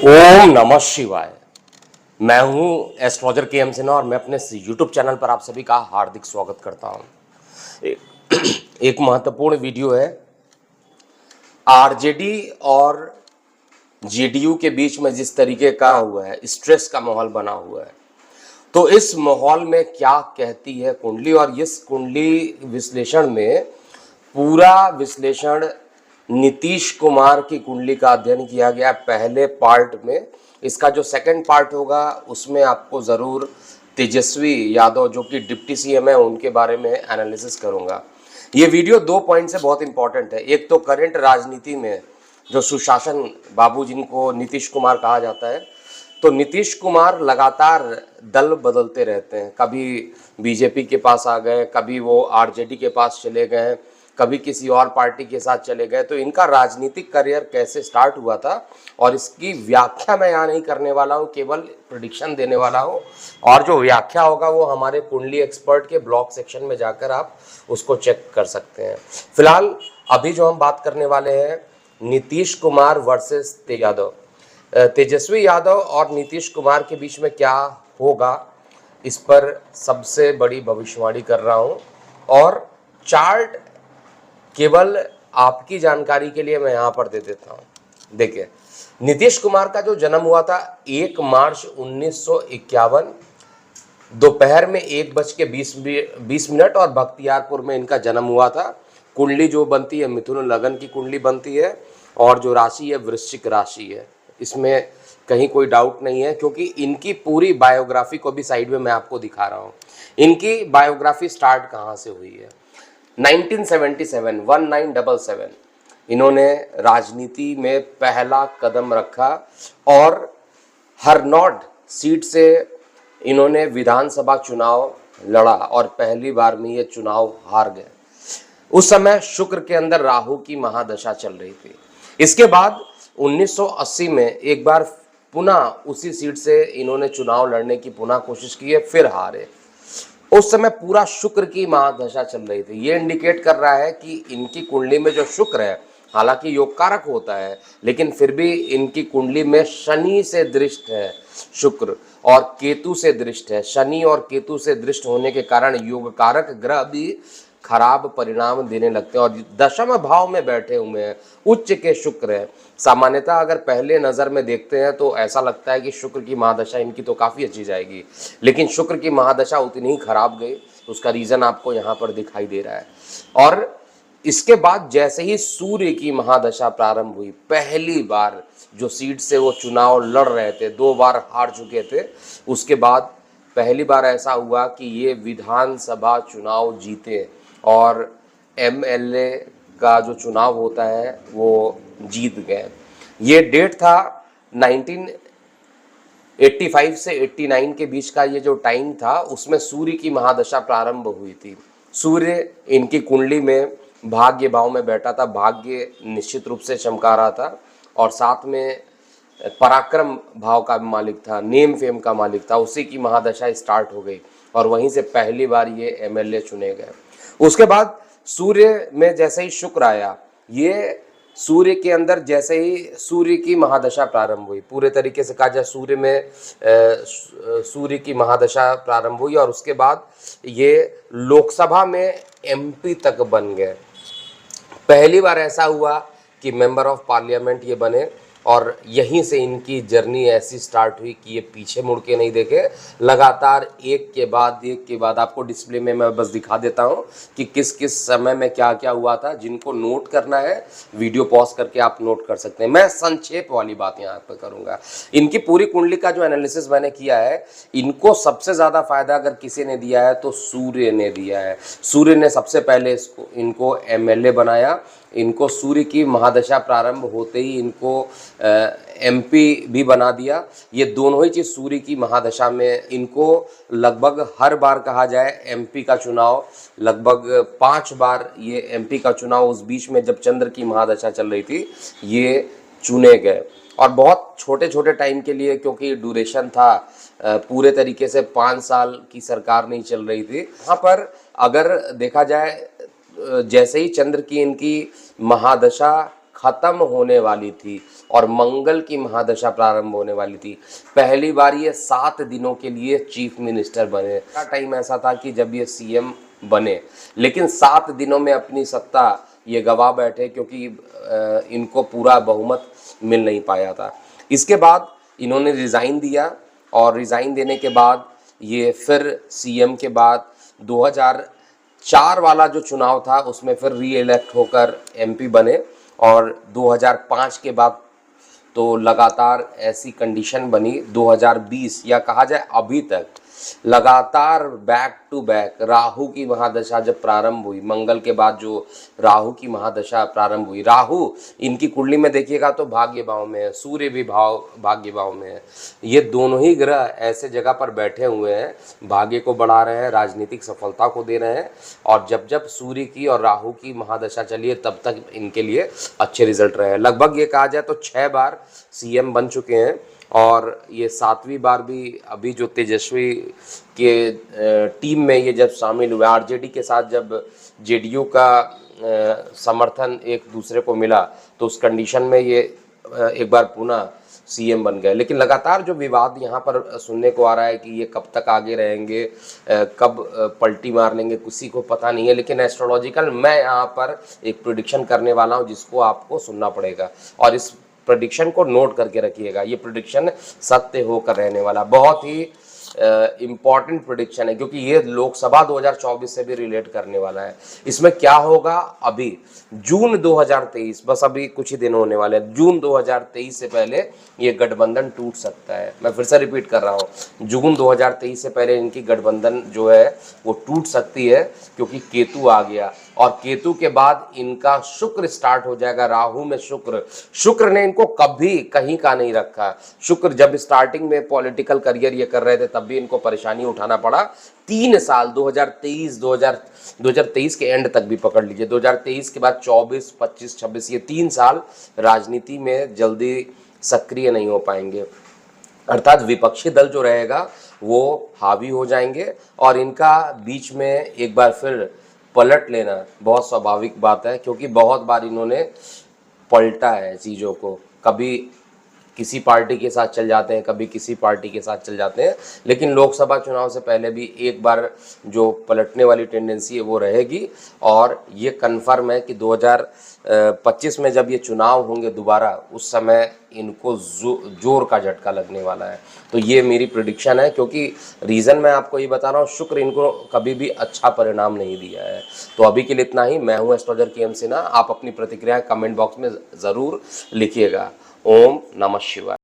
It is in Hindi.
ओम नमः शिवाय। मैं हूं एस्ट्रोलॉजर के एम सिन्हा और मैं अपने यूट्यूब चैनल पर आप सभी का हार्दिक स्वागत करता हूं। एक महत्वपूर्ण वीडियो है। आरजेडी और जेडीयू के बीच में जिस तरीके का हुआ है, स्ट्रेस का माहौल बना हुआ है, तो इस माहौल में क्या कहती है कुंडली, और इस कुंडली विश्लेषण में पूरा विश्लेषण नीतीश कुमार की कुंडली का अध्ययन किया गया पहले पार्ट में। इसका जो सेकंड पार्ट होगा उसमें आपको ज़रूर तेजस्वी यादव जो कि डिप्टी सीएम है उनके बारे में एनालिसिस करूंगा। ये वीडियो 2 पॉइंट से बहुत इंपॉर्टेंट है। एक तो करंट राजनीति में जो सुशासन बाबू जिनको नीतीश कुमार कहा जाता है, तो नीतीश कुमार लगातार दल बदलते रहते हैं। कभी बीजेपी के पास आ गए, कभी वो आरजेडी के पास चले गए, कभी किसी और पार्टी के साथ चले गए। तो इनका राजनीतिक करियर कैसे स्टार्ट हुआ था और इसकी व्याख्या मैं यहाँ नहीं करने वाला हूँ, केवल प्रेडिक्शन देने वाला हूँ। और जो व्याख्या होगा वो हमारे कुंडली एक्सपर्ट के ब्लॉग सेक्शन में जाकर आप उसको चेक कर सकते हैं। फिलहाल अभी जो हम बात करने वाले हैं, नीतीश कुमार वर्सेस तेजस्वी यादव और नीतीश कुमार के बीच में क्या होगा, इस पर सबसे बड़ी भविष्यवाणी कर रहा हूं। और चार्ट केवल आपकी जानकारी के लिए मैं यहां पर दे देता हूं। देखिए, नीतीश कुमार का जो जन्म हुआ था 1 मार्च 1951 दोपहर में 1:20 और बख्तियारपुर में इनका जन्म हुआ था। कुंडली जो बनती है मिथुन लगन की कुंडली बनती है और जो राशि है वृश्चिक राशि है। इसमें कहीं कोई डाउट नहीं है, क्योंकि इनकी पूरी बायोग्राफी को भी साइड में मैं आपको दिखा रहा हूँ। इनकी बायोग्राफी स्टार्ट कहाँ से हुई है? 1977 1977 इन्होंने राजनीति में पहला कदम रखा और हरनौड सीट से इन्होंने विधानसभा चुनाव लड़ा और पहली बार में ये चुनाव हार गए। उस समय शुक्र के अंदर राहु की महादशा चल रही थी। इसके बाद 1980 में एक बार पुनः उसी सीट से इन्होंने चुनाव लड़ने की पुनः कोशिश की है, फिर हारे। उस समय पूरा शुक्र की महादशा चल रही थी। ये इंडिकेट कर रहा है कि इनकी कुंडली में जो शुक्र है, हालांकि योग कारक होता है, लेकिन फिर भी इनकी कुंडली में शनि से दृष्ट है शुक्र और केतु से दृष्ट है। शनि और केतु से दृष्ट होने के कारण योग कारक ग्रह भी खराब परिणाम देने लगते हैं और दशम भाव में बैठे हुए हैं, उच्च के शुक्र है। सामान्यतः अगर पहले नज़र में देखते हैं तो ऐसा लगता है कि शुक्र की महादशा इनकी तो काफ़ी अच्छी जाएगी, लेकिन शुक्र की महादशा उतनी ही खराब गई। तो उसका रीज़न आपको यहाँ पर दिखाई दे रहा है। और इसके बाद जैसे ही सूर्य की महादशा प्रारंभ हुई, पहली बार जो सीट से वो चुनाव लड़ रहे थे, 2 बार हार चुके थे, उसके बाद पहली बार ऐसा हुआ कि ये विधानसभा चुनाव जीते और एमएलए का जो चुनाव होता है वो जीत गए। ये डेट था 1985 से 89 के बीच का। ये जो टाइम था उसमें सूर्य की महादशा प्रारंभ हुई थी। सूर्य इनकी कुंडली में भाग्य भाव में बैठा था, भाग्य निश्चित रूप से चमका रहा था और साथ में पराक्रम भाव का मालिक था, नेम फेम का मालिक था। उसी की महादशा स्टार्ट हो गई और वहीं से पहली बार ये एमएलए चुने गए। उसके बाद सूर्य में जैसे ही शुक्र आया, ये सूर्य के अंदर जैसे ही सूर्य की महादशा प्रारंभ हुई, पूरे तरीके से कहा जाए सूर्य में सूर्य की महादशा प्रारंभ हुई और उसके बाद ये लोकसभा में एमपी तक बन गए। पहली बार ऐसा हुआ कि मेंबर ऑफ पार्लियामेंट ये बने और यहीं से इनकी जर्नी ऐसी स्टार्ट हुई कि ये पीछे मुड़ के नहीं देखे। लगातार एक के बाद आपको डिस्प्ले में मैं बस दिखा देता हूं कि किस किस समय में क्या क्या हुआ था। जिनको नोट करना है वीडियो पॉज करके आप नोट कर सकते हैं। मैं संक्षेप वाली बात यहाँ पर करूँगा। इनकी पूरी कुंडली का जो एनालिसिस मैंने किया है, इनको सबसे ज़्यादा फायदा अगर किसी ने दिया है तो सूर्य ने दिया है। सूर्य ने सबसे पहले इनको एमएलए बनाया। इनको सूर्य की महादशा प्रारंभ होते ही इनको एमपी भी बना दिया। ये दोनों ही चीज़ सूर्य की महादशा में इनको लगभग हर बार कहा जाए एमपी का चुनाव, लगभग 5 बार ये एमपी का चुनाव उस बीच में जब चंद्र की महादशा चल रही थी ये चुने गए। और बहुत छोटे छोटे टाइम के लिए, क्योंकि ड्यूरेशन था, पूरे तरीके से 5 साल की सरकार नहीं चल रही थी। यहाँ पर अगर देखा जाए जैसे ही चंद्र की इनकी महादशा खत्म होने वाली थी और मंगल की महादशा प्रारंभ होने वाली थी। पहली बार ये 7 दिनों के लिए चीफ मिनिस्टर बने। टाइम ऐसा था कि जब ये सीएम बने, लेकिन 7 दिनों में अपनी सत्ता ये गवा बैठे, क्योंकि इनको पूरा बहुमत मिल नहीं पाया था। इसके बाद इन्होंने रिज़ाइन दिया और रिज़ाइन देने के बाद ये फिर सीएम के बाद 2004 वाला जो चुनाव था उसमें फिर री इलेक्ट होकर एमपी बने और 2005 के बाद तो लगातार ऐसी कंडीशन बनी 2020 या कहा जाए अभी तक लगातार बैक टू बैक राहु की महादशा जब प्रारंभ हुई, मंगल के बाद जो राहु की महादशा प्रारंभ हुई, राहु इनकी कुंडली में देखिएगा तो भाग्य भाव में है, सूर्य भी भाग्य भाव में है। ये दोनों ही ग्रह ऐसे जगह पर बैठे हुए हैं, भाग्य को बढ़ा रहे हैं, राजनीतिक सफलता को दे रहे हैं। और जब जब सूर्य की और राहु की महादशा चली है तब तक इनके लिए अच्छे रिजल्ट रहे हैं। लगभग ये कहा जाए तो 6 बार सीएम बन चुके हैं और ये 7वीं बार भी अभी जो तेजस्वी के टीम में ये जब शामिल हुए, आरजेडी के साथ जब जेडीयू का समर्थन एक दूसरे को मिला तो उस कंडीशन में ये एक बार पुनः सीएम बन गए। लेकिन लगातार जो विवाद यहाँ पर सुनने को आ रहा है कि ये कब तक आगे रहेंगे, कब पलटी मार लेंगे, किसी को पता नहीं है। लेकिन एस्ट्रोलॉजिकल मैं यहाँ पर एक प्रेडिक्शन करने वाला हूँ जिसको आपको सुनना पड़ेगा और इस प्रेडिक्शन को नोट करके रखिएगा। ये प्रेडिक्शन सत्य होकर रहने वाला, बहुत ही इम्पॉर्टेंट प्रेडिक्शन है, क्योंकि ये लोकसभा 2024 से भी रिलेट करने वाला है। इसमें क्या होगा, अभी जून 2023, बस अभी कुछ ही दिन होने वाले हैं, जून 2023 से पहले ये गठबंधन टूट सकता है। मैं फिर से रिपीट कर रहा हूँ, जून 2023 से पहले इनकी गठबंधन जो है वो टूट सकती है, क्योंकि केतु आ गया और केतु के बाद इनका शुक्र स्टार्ट हो जाएगा। राहु में शुक्र ने इनको कभी कहीं का नहीं रखा। शुक्र जब स्टार्टिंग में पॉलिटिकल करियर ये कर रहे थे तब भी इनको परेशानी उठाना पड़ा। 3 साल 2023 के एंड तक भी पकड़ लीजिए, 2023 के बाद 24, 25, 26 ये 3 साल राजनीति में जल्दी सक्रिय नहीं हो पाएंगे। अर्थात विपक्षी दल जो रहेगा वो हावी हो जाएंगे और इनका बीच में एक बार फिर पलट लेना बहुत स्वाभाविक बात है, क्योंकि बहुत बार इन्होंने पलटा है चीज़ों को। कभी किसी पार्टी के साथ चल जाते हैं, कभी किसी पार्टी के साथ चल जाते हैं, लेकिन लोकसभा चुनाव से पहले भी एक बार जो पलटने वाली टेंडेंसी है वो रहेगी। और ये कन्फर्म है कि 2025 में जब ये चुनाव होंगे दोबारा, उस समय इनको जोर का झटका लगने वाला है। तो ये मेरी प्रेडिक्शन है, क्योंकि रीज़न मैं आपको ये बता रहा हूँ, शुक्र इनको कभी भी अच्छा परिणाम नहीं दिया है। तो अभी के लिए इतना ही। मैं हूँ एस्ट्रोलॉजर KM सिन्हा। आप अपनी प्रतिक्रिया कमेंट बॉक्स में ज़रूर लिखिएगा। ओम नमः शिवाय।